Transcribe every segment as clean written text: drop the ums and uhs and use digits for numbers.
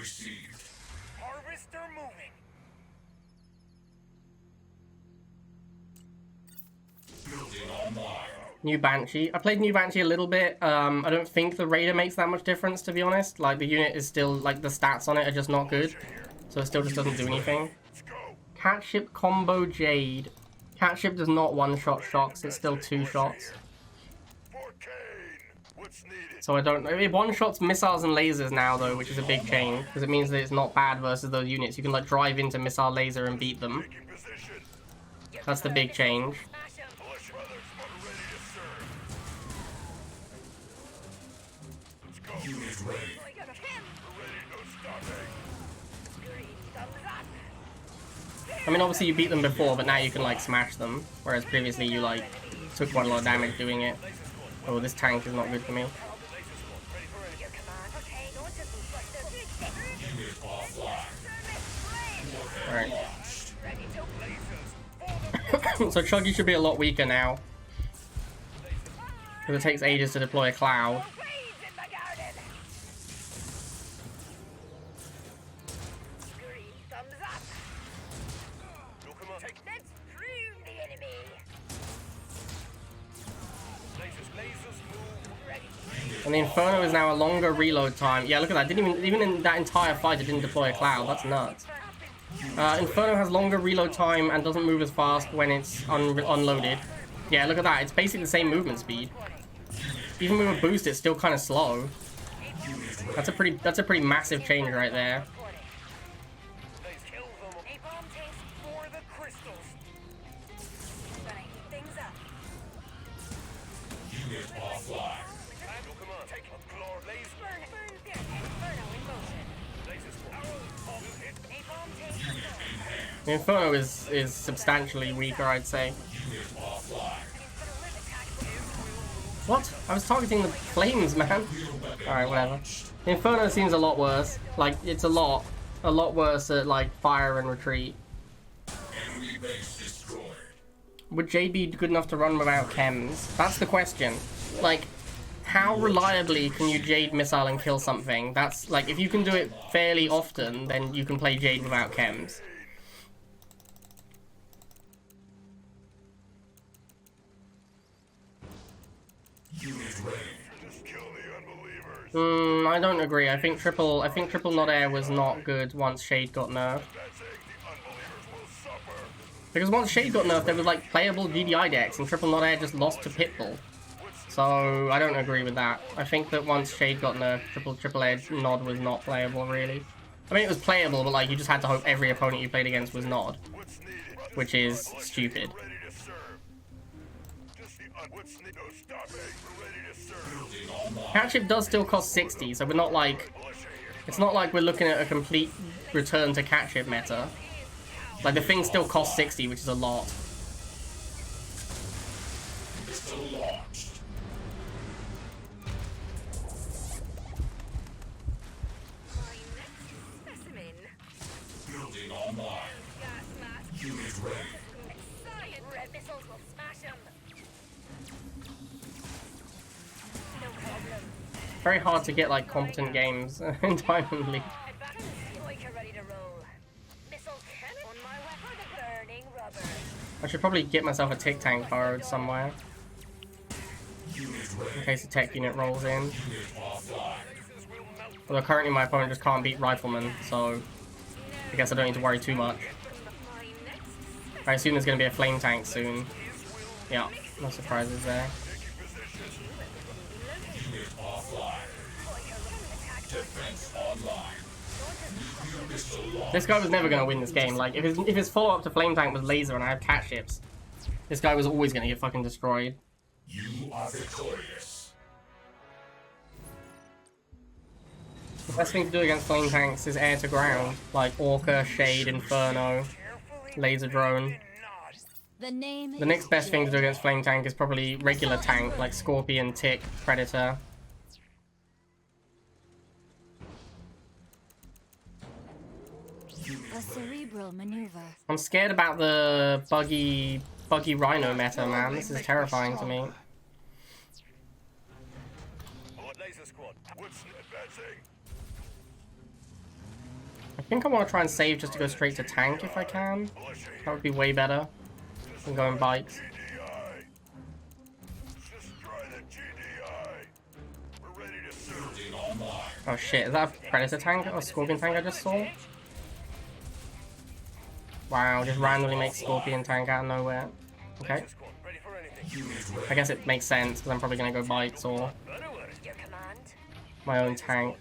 received. Harvester moving. Building online. New Banshee. I played New Banshee a little bit. I don't think the Raider makes that much difference, to be honest. Like, the unit is still, like, the stats on it are just not good. So it still just doesn't do anything. Catship combo Jade. Catship does not one-shot shocks, it's still 2 shots. So I don't know. It one-shots missiles and lasers now, though, which is a big change. Because it means that it's not bad versus those units. You can, like, drive into missile laser and beat them. That's the big change. I mean, obviously you beat them before, but now you can, like, smash them. Whereas previously you, like, took quite a lot of damage doing it. Oh, this tank is not good for me. Alright. So Chuggy should be a lot weaker now. Because it takes ages to deploy a cloud. And the Inferno is now a longer reload time. Yeah, look at that. Didn't even in that entire fight, it didn't deploy a cloud. That's nuts. Inferno has longer reload time and doesn't move as fast when it's unloaded. Yeah, look at that. It's basically the same movement speed. Even with a boost, it's still kind of slow. That's a pretty massive change right there. The Inferno is substantially weaker, I'd say. What? I was targeting the flames, man. Alright, whatever. The Inferno seems a lot worse. Like, it's a lot worse at, like, fire and retreat. Would Jade be good enough to run without chems? That's the question. Like, how reliably can you Jade missile and kill something? That's, like, if you can do it fairly often, then you can play Jade without chems. I don't agree. I think triple not air was not good once Shade got nerfed. Because once Shade got nerfed, there was like playable GDI decks, and triple not air just lost to Pitbull. So I don't agree with that. I think that once Shade got nerfed, triple edge Nod was not playable really. I mean, it was playable, but like you just had to hope every opponent you played against was Nod, which is stupid. Catship does still cost 60, so we're not like... It's not like we're looking at a complete return to catship meta. Like, the thing still costs 60, which is a lot. Very hard to get like competent games in Diamond League. I should probably get myself a tick tank borrowed somewhere in case a tech unit rolls in. Although currently my opponent just can't beat Rifleman, so I guess I don't need to worry too much. I assume there's going to be a flame tank soon. Yeah, no surprises there. This guy was never going to win this game. Like, if his follow-up to Flame Tank was Laser and I have cat ships, this guy was always going to get fucking destroyed. You are victorious. The best thing to do against Flame Tanks is air to ground, like Orca, Shade, Inferno, Laser Drone. The next best thing to do against Flame Tank is probably regular tank, like Scorpion, Tick, Predator. A cerebral maneuver. I'm scared about the buggy Rhino meta, man. This is terrifying to me. think I want to try and save just to go straight to tank if I can. That would be way better than going bikes. Oh shit, is that a Predator tank or Scorpion tank I just saw? Wow, just randomly make Scorpion tank out of nowhere. Okay. I guess it makes sense because I'm probably going to go bikes or my own tank.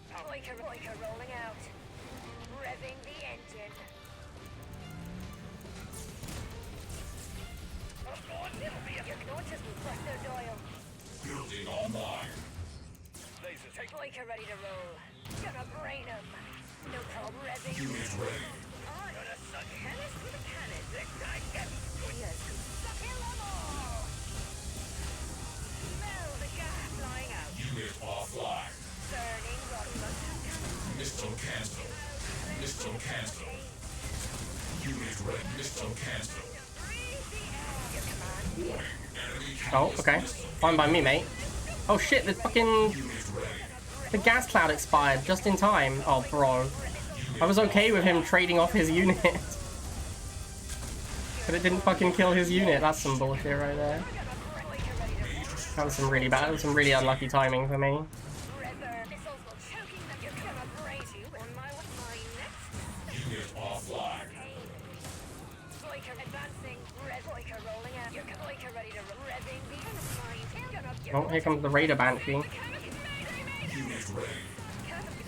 Ready to roll. Gonna brain him. No problem. Unit ready. I'm gonna suck Hennis with a cannon. Ignite them. Yes. Suck in them all. Smell the gas flying out. Unit offline. Burning rock. Missile cancel. Missile cancel. Unit ready. Missile cancel. Warning. Enemy Oh, okay. Fine by me, mate. Oh shit, the fucking... The gas cloud expired just in time. Oh, bro. I was okay with him trading off his unit. But it didn't fucking kill his unit. That's some bullshit right there. That was some really bad, that was some really unlucky timing for me. Oh, here comes the Raider Banshee. Unit ready.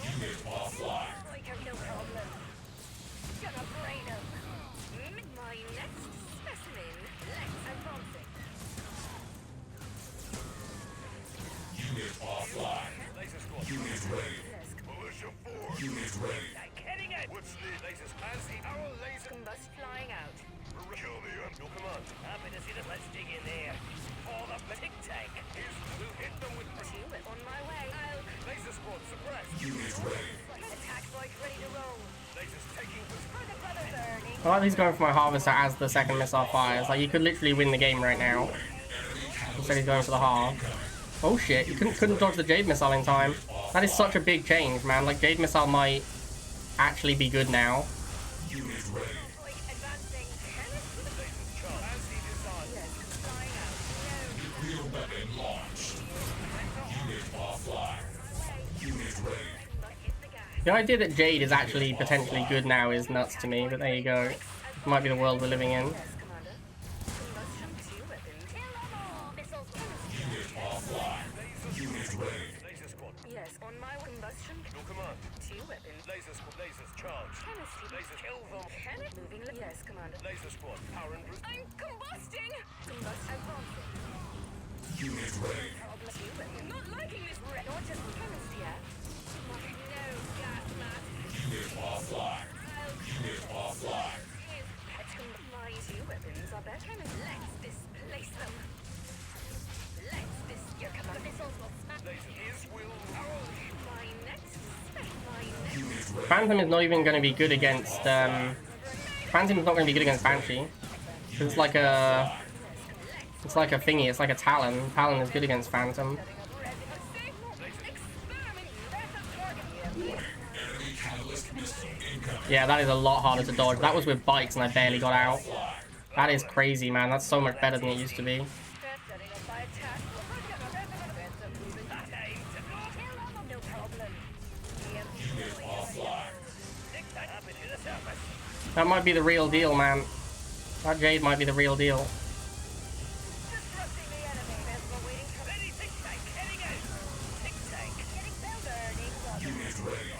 Unit offline. No problem. Gonna brain him. My next specimen. Let's advance it. Unit offline. Unit ready. Militia 4. Unit ready. Getting it. What's the latest fancy? Our laser combust flying out. Kill the Your command. Happy to see that. Let's dig in there. For the tic tank. We'll hit them with two on my way. Laser squad suppressed. Unit ready. Attack bike ready to roll. Lasers taking For the brother burning. I like he's going for my Harvester as the second missile fires. Like, you could literally win the game right now. Instead he's going for the half. Oh shit, you couldn't dodge the Jade missile in time. That is such a big change, man. Like, Jade missile might actually be good now. Unit ready. Advancing. As he designed. Yes. Flying out. No. Nuclear weapon launched. Unit offline. Unit ready. The idea that Jade is actually potentially good now is nuts to me, but there you go. It might be the world we're living in. Yes, Commander. Combustion 2 weapons. Kill them all. Missiles. Unit offline. Unit ready. Laser squad. Yes, on my combustion. Your command. 2 weapons. Laser squad. Lasers charged. Chemistry. Lasers kill them. Chemistry. Moving. Yes, Commander. Laser squad. Power and I'm combusting. Combust. Advancing. Unit ready. Problem 2 weapons. Not liking this. Not just chemistry yet. No gas mask. Unit offline. Unit offline. My 2 weapons are better. Chemistry. Let's displace them. Let's dis. Your command. Missiles will smash. His will. My next. My next. Unit ready. Phantom is not even going to be good against, Phantom is not going to be good against Banshee. It's like a... It's like a thingy, it's like a Talon. Talon is good against Phantom. Enemy catalyst missile incoming. Yeah, that is a lot harder to dodge. That was with bikes and I barely got out. That is crazy, man. That's so much better than it used to be. No problem. Unit offline. That might be the real deal, man. That Jade might be the real deal. Disrupting the enemy. There's no waiting for any tic tac. Heading out. Tic tac. Getting burning. Unit ready.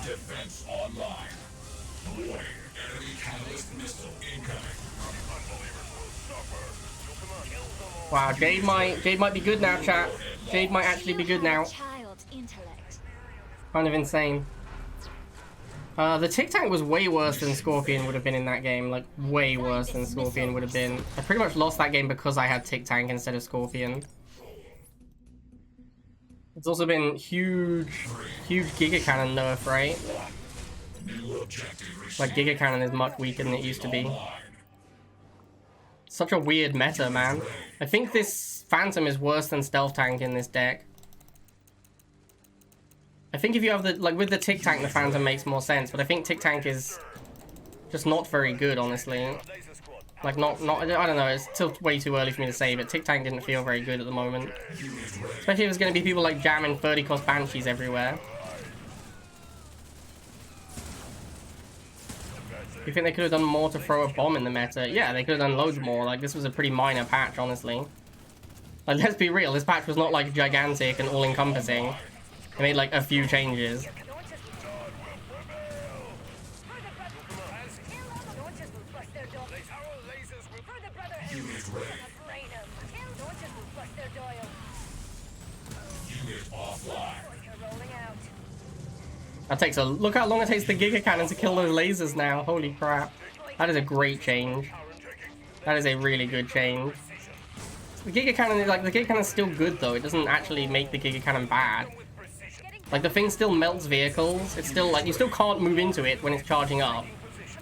Defense online. Warning. Enemy catalyst missile incoming. Unbelievers will suffer. Your command. Kill them all. Wow, Jade might be good now, chat. Jade might actually be good now. Child's intellect. Kind of insane. The Tic Tac was way worse than Scorpion would have been in that game. Like, way worse than Scorpion would have been. I pretty much lost that game because I had Tic Tac instead of Scorpion. It's also been huge Giga Cannon nerf, right? New objective Like, Giga Cannon is much weaker than it used to be. Such a weird meta, man. I think this Phantom is worse than Stealth Tank in this deck. I think if you have the, like, with the Tic Tank, the Phantom makes more sense, but I think Tic Tank is just not very good, honestly. Like, not, I don't know, it's still way too early for me to say, but Tic Tank didn't feel very good at the moment. Especially if it's going to be people like jamming 30-cost Banshees everywhere. You think they could have done more to throw a bomb in the meta? Yeah, they could have done loads more. Like, this was a pretty minor patch, honestly. Like, let's be real, this patch was not, like, gigantic and all-encompassing. They made, like, a few changes. That takes a... Look how long it takes the Giga Cannon to kill those lasers now. Holy crap. That is a great change. That is a really good change. The Giga Cannon, like, the Giga Cannon's still good, though. It doesn't actually make the Giga Cannon bad. Like, the thing still melts vehicles. It's still, like, you still can't move into it when it's charging up.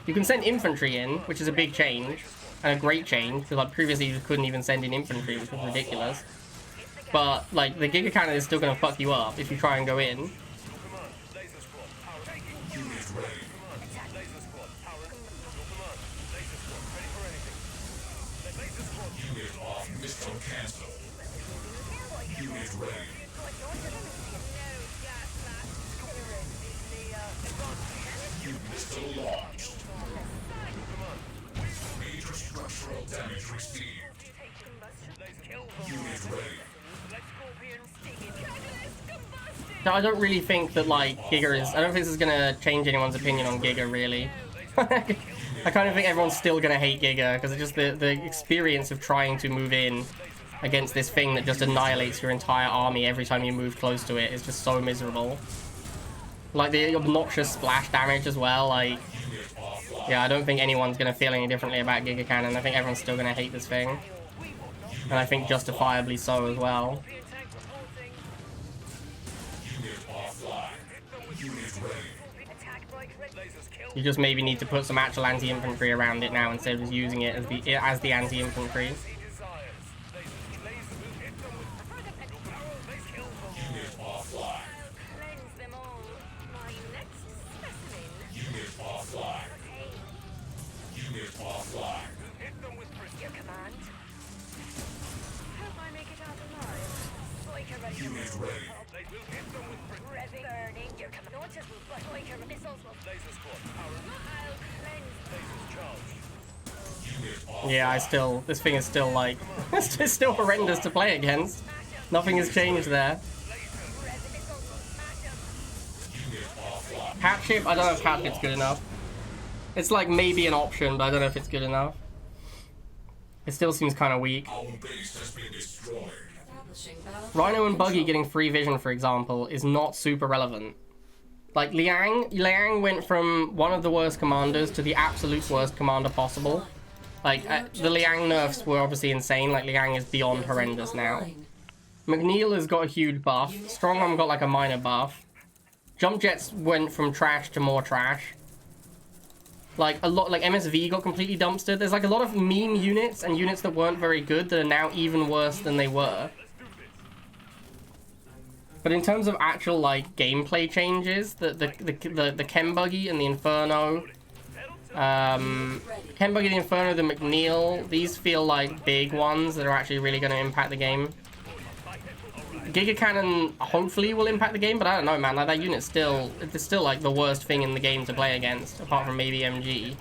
You can send infantry in, which is a big change. And a great change, because, like, previously you couldn't even send in infantry, which was ridiculous. But, like, the Giga Cannon is still going to fuck you up if you try and go in. No, I don't really think that, like, Giga is... I don't think this is gonna change anyone's opinion on Giga, really. I kind of think everyone's still gonna hate Giga, because it's just the experience of trying to move in against this thing that just annihilates your entire army every time you move close to it is just so miserable. Like, the obnoxious splash damage as well, like... Yeah, I don't think anyone's gonna feel any differently about Giga Cannon. I think everyone's still gonna hate this thing. And I think justifiably so as well. You just maybe need to put some actual anti-infantry around it now instead of just using it as the anti-infantry. Yeah, this thing is still like, it's still horrendous to play against. Nothing has changed there. Hat ship, I don't know if hat ship's good enough. It's like maybe an option, but I don't know if it's good enough. It still seems kind of weak. Rhino and Buggy getting free vision, for example, is not super relevant. Like, Liang went from one of the worst commanders to the absolute worst commander possible. Like, the Liang nerfs were obviously insane. Like, Liang is beyond horrendous now. McNeil has got a huge buff. Strongarm got, like, a minor buff. Jump Jets went from trash to more trash. Like, a lot, like, MSV got completely dumpstered. There's, like, a lot of meme units and units that weren't very good that are now even worse than they were. But in terms of actual, like, gameplay changes, the Chem Buggy and the Inferno... Chem Buggy, the Inferno, the McNeil, these feel like big ones that are actually really going to impact the game. Giga Cannon hopefully will impact the game, but I don't know, man. Like, that unit's still, it's still like the worst thing in the game to play against, apart from maybe MG.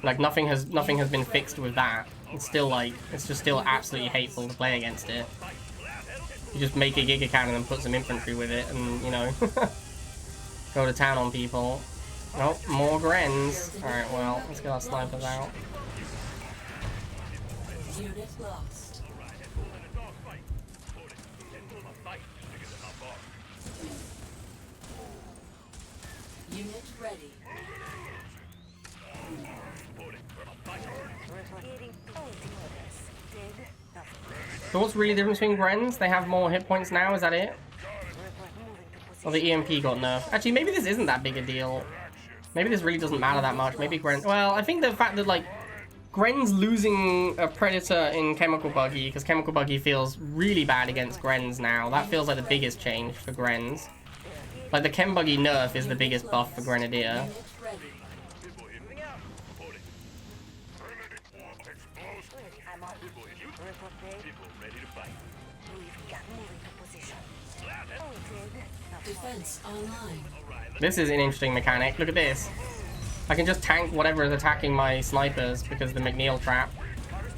Like, nothing has been fixed with that. It's still like, it's just still absolutely hateful to play against it. You just make a Giga Cannon and put some infantry with it, and you know, go to town on people. Nope, more Grens. All right, well, let's get our snipers out. Unit lost. Unit ready. So what's really the difference between Grens? They have more hit points now, is that it? Or the EMP got nerfed. Actually, maybe this isn't that big a deal. Maybe this really doesn't matter that much. Maybe Grens... Well, I think the fact that, like, Gren's losing a Predator in Chemical Buggy, because Chemical Buggy feels really bad against Grens now. That feels like the biggest change for Grens. Like, the Chem Buggy nerf is the biggest buff for Grenadier. Unit ready. I'm on. Report made. We've got moving to position. Oh, Jade. Defense online. This is an interesting mechanic. Look at this. I can just tank whatever is attacking my snipers because of the McNeil trap.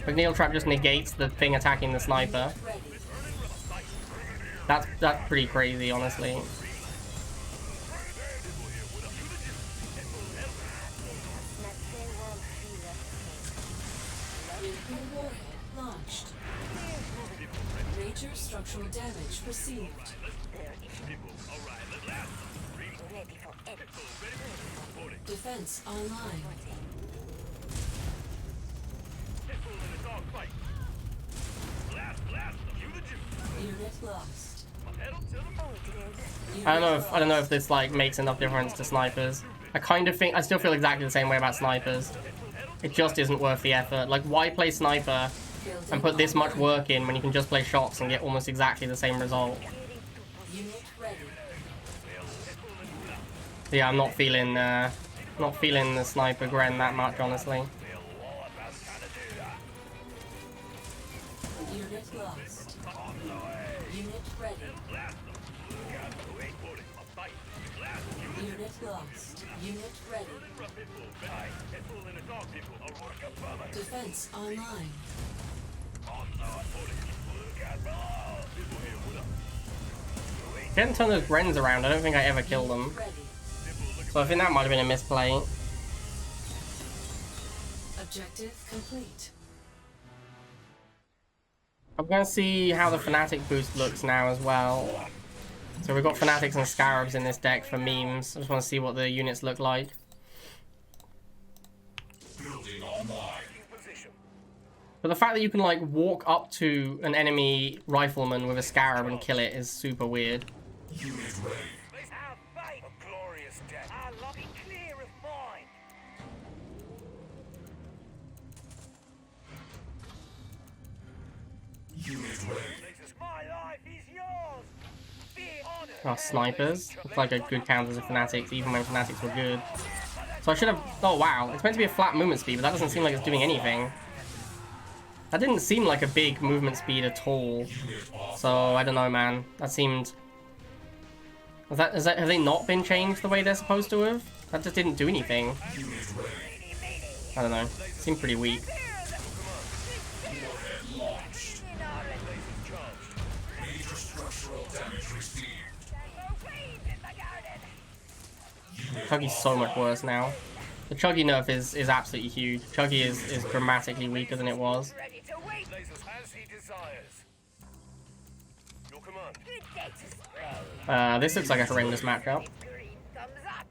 McNeil trap just negates the thing attacking the sniper. Ready. That's pretty crazy, honestly. Nuclear warhead launched. Major structural damage received. Ready for edit. Defense online. Unit lost. I don't know if this like makes enough difference to snipers. I still feel exactly the same way about snipers. It just isn't worth the effort. Like, why play sniper and put this much work in when you can just play shots and get almost exactly the same result? Unit ready. Yeah, I'm not feeling the sniper Gren that much, honestly. Unit lost. Unit ready. Unit lost. Unit ready. Defense online. Getting turn those Grens around, I don't think I ever killed them. Ready. So I think that might have been a misplay. Objective complete. I'm gonna see how the Fnatic boost looks now as well. So we've got Fanatics and Scarabs in this deck for memes. I just want to see what the units look like. Building online. But the fact that you can like walk up to an enemy rifleman with a Scarab and kill it is super weird. Unit ready. Our fight, a glorious death. Our lot be clear of mine. Unit ready. My life is yours. Be honored. Oh, snipers. Looks like a good counter to Fanatics, even when Fanatics were good. So I should have... Oh, wow. It's meant to be a flat movement speed, but that doesn't seem like it's doing anything. That didn't seem like a big movement speed at all. So, I don't know, man. That seemed... have they not been changed the way they're supposed to have? That just didn't do anything. I don't know. Seemed pretty weak. Launched. Major structural damage received. Chuggy's so much worse now. The Chuggy nerf is absolutely huge. Chuggy is dramatically weaker than it was. Ready to wait. Lasers as he desires. Your command. Good day to spray. This looks like a horrendous matchup. Green thumbs up.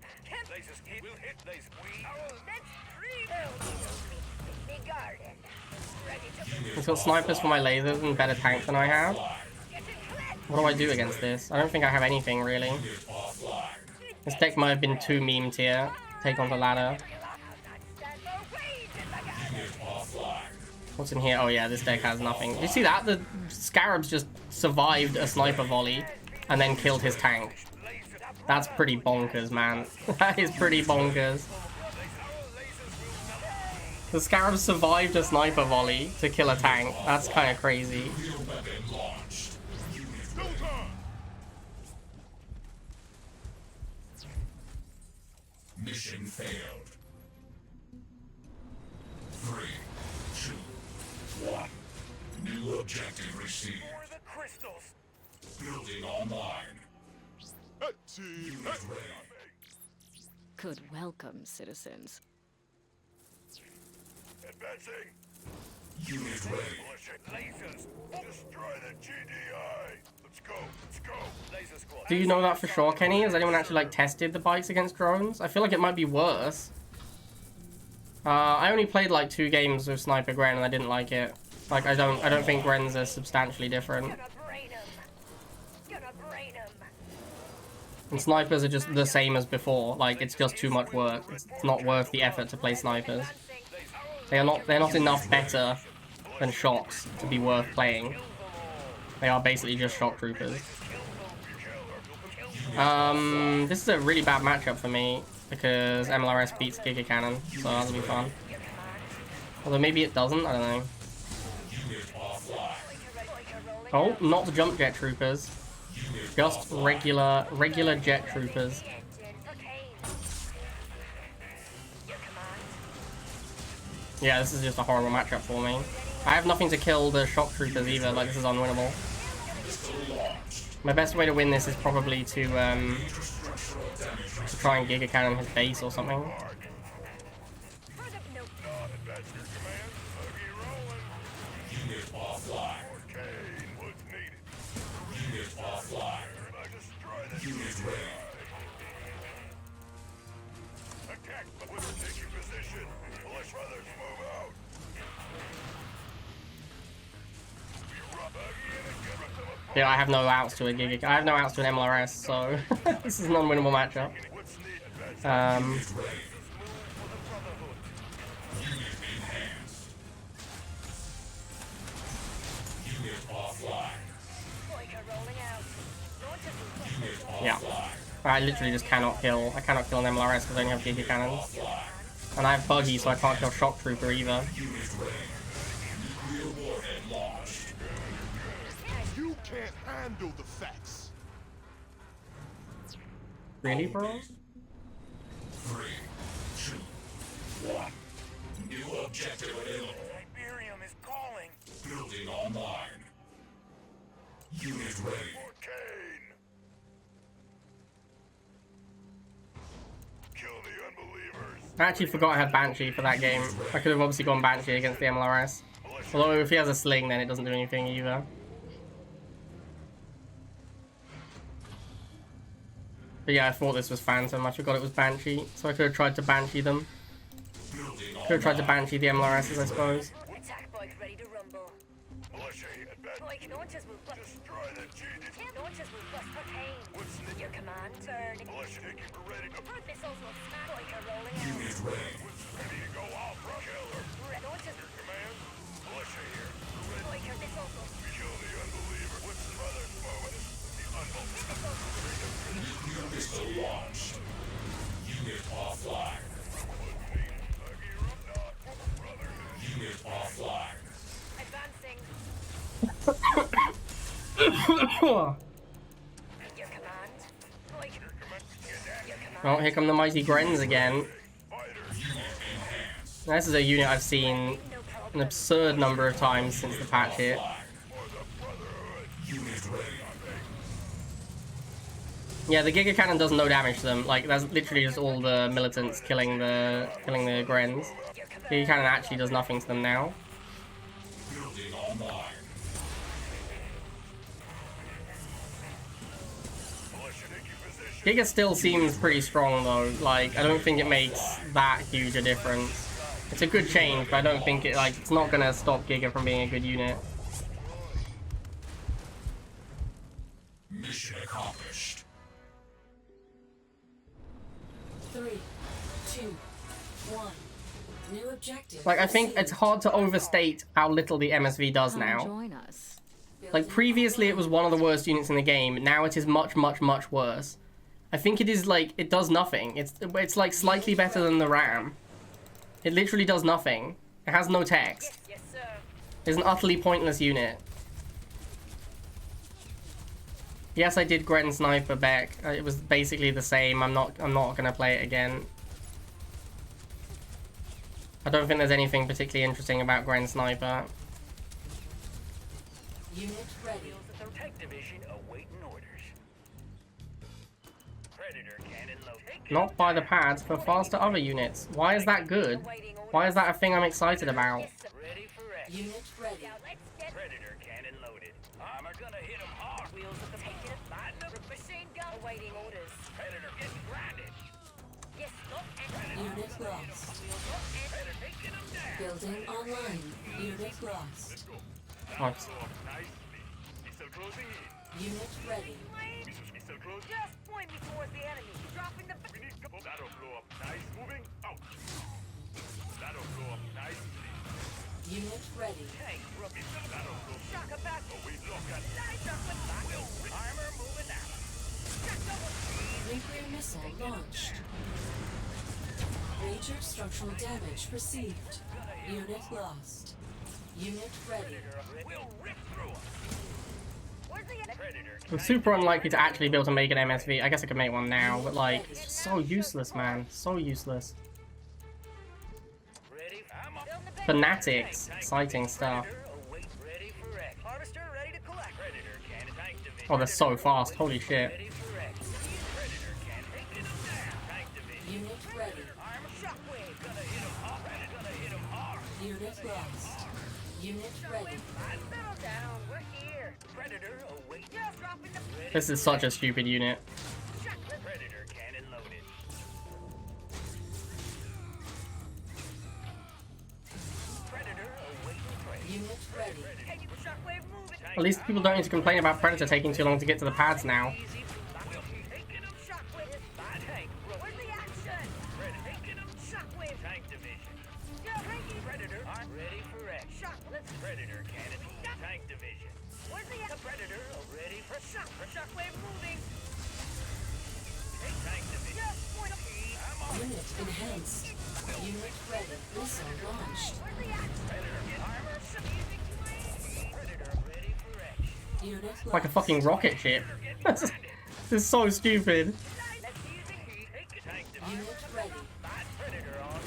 Lasers hit. We'll hit lasers. We Let's free. Be garden. Ready to He's got snipers for my lasers and better tanks than I have. What do I do against this? I don't think I have anything, really. This deck might have been too memed here. Take on the ladder. What's in here? Oh yeah, this deck has nothing. Did you see that? The Scarabs just survived a sniper volley and then killed his tank. That's pretty bonkers, man. That is pretty bonkers. The Scarabs survived a sniper volley to kill a tank. That's kind of crazy. Mission failed. 3, 2, 1. New objective received. for the crystals. Building online. Unit ready. Good welcome, citizens. Advancing. Unit ready. Lasers. Destroy the GDI. Let's go. Let's go. Laser squad. Do you know that for sure, Kenny? Has anyone actually like tested the bikes against drones? I feel like it might be worse. I only played like 2 games with Sniper Gren and I didn't like it. Like I don't think Grens are substantially different. Gonna brain him. Gonna brain him. And snipers are just the same as before. Like it's just too much work. It's not worth the effort to play snipers. They're not enough better than shocks to be worth playing. They are basically just shock troopers. This is a really bad matchup for me because MLRS beats Giga Cannon, so that'll be fun. Although maybe it doesn't, I don't know. Oh, not the jump jet troopers. Just regular jet troopers. Yeah, this is just a horrible matchup for me. I have nothing to kill the shock troopers either, like this is unwinnable. My best way to win this is probably to try and Giga Cannon his base or something. Yeah, I have no outs to a Giga. I have no outs to an MLRS, so this is an unwinnable matchup. Yeah, I literally just cannot kill. I cannot kill an MLRS because I only have Giga Cannons, and I have Buggy, so I can't kill Shock Trooper either. Can't handle the facts. Really, bro? 3, 2, 1. New objective available. Imperium is calling. Building online. Unit ready. Kill the unbelievers. I actually forgot I had Banshee for that game. I could have obviously gone Banshee against the MLRS. Although if he has a sling, then it doesn't do anything either. But yeah, I thought this was Phantom. I forgot it was Banshee, so I could have tried to Banshee them. Could have tried to Banshee the MLRSs, I suppose. Attack bike ready to rumble. Militia advance. Bike launches will bust. Destroy the GD. Launches will bust cocaine. Your command turn. Militia equipment ready to. Missiles will smack. Bike are rolling out. Unit ready. Ready to go off. Killer. Launches. Command. Militia here. Bike are missiles will. Kill the unbeliever. What's the mother forward? The unbeliever. Nuclear missile launched. Unit offline. Unit offline. Advancing. Your command. Bike. Your command. Oh, here come the mighty Grens again. This is a unit I've seen an absurd number of times since the patch hit. Unit ready. Yeah, the Giga Cannon does no damage to them. Like, that's literally just all the militants killing the Grens. Giga Cannon actually does nothing to them now. Building online. Giga still seems pretty strong though. Like, I don't think it makes that huge a difference. It's a good change, but I don't think it, like, it's not gonna stop Giga from being a good unit. Mission accomplished. 3, 2, 1. New objective. Like, I think it's hard to overstate how little the MSV does now. Join us. Like, previously it was one of the worst units in the game. Now it is much, much, much worse. I think it is, like, it does nothing. It's like, slightly better than the RAM. It literally does nothing. It has no text. Yes, sir. It's an utterly pointless unit. Yes, I did Gren Sniper back. It was basically the same. I'm not gonna play it again. I don't think there's anything particularly interesting about Gren Sniper. Unit ready. Tech division awaiting orders. Predator cannon located. Not by the pads, but faster other units. Why is that good? Why is that a thing I'm excited about? Ready for action. Unit ready. Now let's get Predator cannon loaded. Armor gonna hit him hard. wheels of the taking it. Machine gun awaiting orders. Predator getting grinded. Yes, look and Unit lost. Predator taking him down. Building online. Unit lost. What? Nicely. Missile closing in. Unit ready. Missile closing. just point me towards the enemy. Dropping the. We need. That'll blow up. Nice. Moving out. That'll go up nicely. Unit ready. Tank rookie. That'll go. Shock back. Oh, we look at Light up with that. Armor moving out. Shock double. Nuclear missile launched. Major structural damage perceived. Unit lost. Unit ready. We'll rip through him. Where's the Predator? I'm super unlikely to actually be able to make an MSV. I guess I could make one now, but like, it's just so useless, man. So useless. Ready? I'm up. Fanatics. Exciting stuff. Predator, await, ready for X. Harvester ready to collect. Predator cannon. Tank division. Oh, they're so fast. Holy shit. Ready for X. Predator cannon. Taking him down. Tank division. Unit ready. Armor shockwave. Gonna hit him hard. Predator gonna hit him hard. Unit lost. Unit ready. Settle down. We're here. Predator await. Just dropping the This is such a stupid unit. Predator cannon loaded. Predator awaiting prey. Unit ready. Hey, you shockwave moving. At least people don't need to complain about Predator taking too long to get to the pads now. Easy. We'll be taking him. Shockwave. Tank. Where's the action? Predator taking him. Shockwave. Tank division. Yeah, Frankie. Predator arm ready for X. Shock. Let's. Predator cannon. Tank division. Where's the Predator ready for shock. shockwave moving? Tank division. Just point of. I'm on. Unit enhanced. Unit ready. Missile launched. Where's the action? Predator get armor. Easy to my. Predator ready for action. Unit lost. Like a fucking rocket ship. This is so stupid. Let's use the heat. Take it. Tank division. Unit ready. Bad Predator on.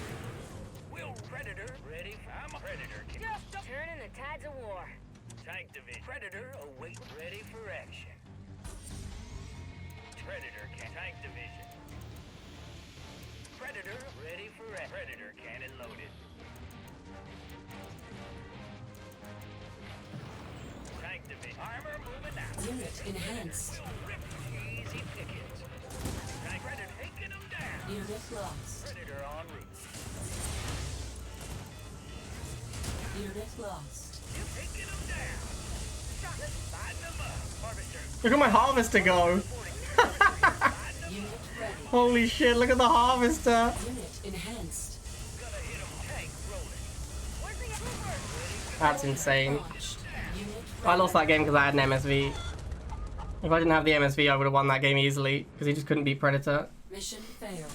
Will Predator ready? I'm a Predator. Just turning the tides of war. Tank division. Predator await ready for action. Predator can tank division. Predator ready for action. Predator cannon loaded. Tank division. Armor moving out. Unit enhanced. Rip easy pickings. Tank Predator taking them down. Unit lost. Predator en route. Unit lost. You taking them down. Shot. Lighten them up. Harvester. Look at my harvester go. Unit ready. Holy shit, look at the harvester. Unit enhanced. Gonna hit him. Tank rolling. Where's the action? That's insane. Launched. Unit I lost that game because I had an MSV. If I didn't have the MSV, I would have won that game easily because he just couldn't beat Predator. mission failed.